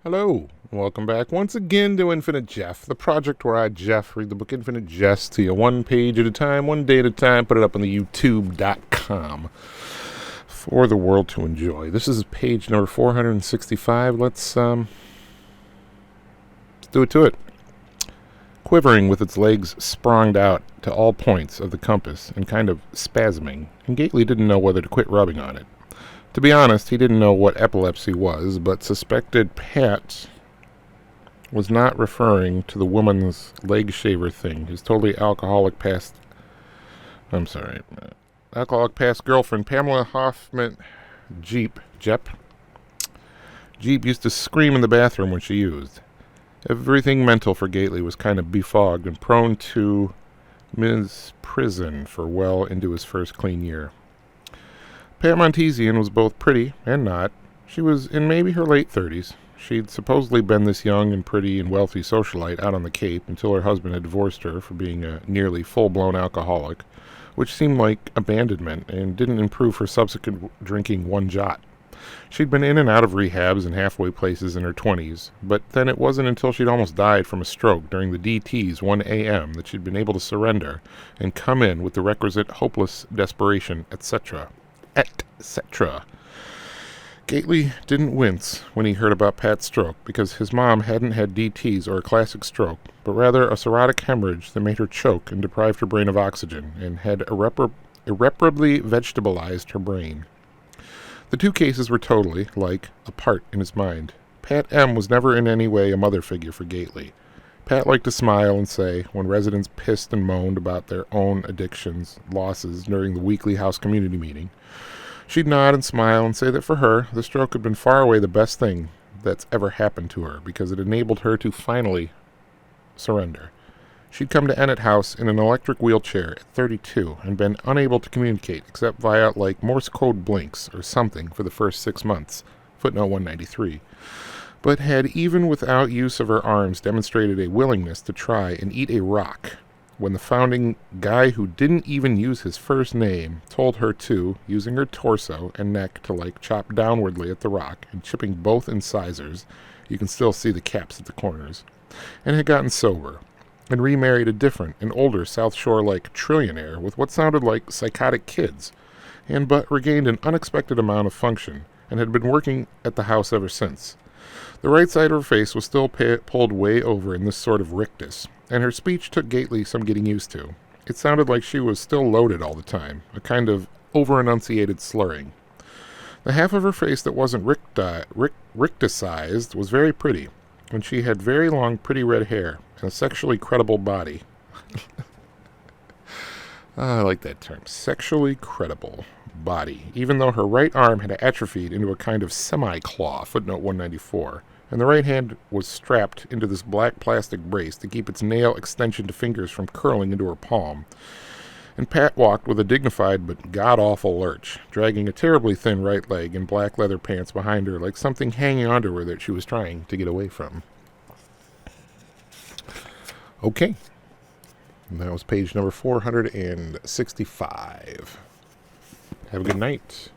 Hello, and welcome back once again to Infinite Jeff, the project where I, Jeff, read the book Infinite Jest to you one page at a time, one day at a time, put it up on the YouTube.com for the world to enjoy. This is page number 465. Let's do it to it. Quivering with its legs spronged out to all points of the compass and kind of spasming, and Gately didn't know whether to quit rubbing on it. To be honest, he didn't know what epilepsy was, but suspected Pat was not referring to the woman's leg shaver thing. His totally alcoholic past girlfriend, Pamela Hoffman Jeep used to scream in the bathroom when she used. Everything mental for Gately was kind of befogged and prone to prison for well into his first clean year. Pat Montesian was both pretty and not. She was in maybe her late 30s. She'd supposedly been this young and pretty and wealthy socialite out on the Cape until her husband had divorced her for being a nearly full-blown alcoholic, which seemed like abandonment and didn't improve her subsequent drinking one jot. She'd been in and out of rehabs and halfway places in her 20s, but then it wasn't until she'd almost died from a stroke during the DT's 1 a.m. that she'd been able to surrender and come in with the requisite hopeless desperation, etc. Gately didn't wince when he heard about Pat's stroke because his mom hadn't had DTs or a classic stroke, but rather a cirrhotic hemorrhage that made her choke and deprived her brain of oxygen and had irreparably vegetabilized her brain. The two cases were totally, apart in his mind. Pat M. was never in any way a mother figure for Gately. Pat liked to smile and say, when residents pissed and moaned about their own addictions, losses during the weekly house community meeting, she'd nod and smile and say that for her, the stroke had been far away the best thing that's ever happened to her because it enabled her to finally surrender. She'd come to Ennett House in an electric wheelchair at 32 and been unable to communicate except via, Morse code blinks or something for the first 6 months. Footnote 193. But had even without use of her arms demonstrated a willingness to try and eat a rock when the founding guy who didn't even use his first name told her to, using her torso and neck to chop downwardly at the rock and chipping both incisors, you can still see the caps at the corners, and had gotten sober and remarried a different and older South Shore-like trillionaire with what sounded like psychotic kids, and but regained an unexpected amount of function and had been working at the house ever since. The right side of her face was still pulled way over in this sort of rictus, and her speech took Gately some getting used to. It sounded like she was still loaded all the time, a kind of over-enunciated slurring. The half of her face that wasn't rictusized was very pretty, and she had very long, pretty red hair and a sexually credible body. I like that term, sexually credible body, even though her right arm had atrophied into a kind of semi-claw, footnote 194, and the right hand was strapped into this black plastic brace to keep its nail extension to fingers from curling into her palm. And Pat walked with a dignified but god-awful lurch, dragging a terribly thin right leg in black leather pants behind her like something hanging onto her that she was trying to get away from. Okay. And that was page number 465. Have a good night.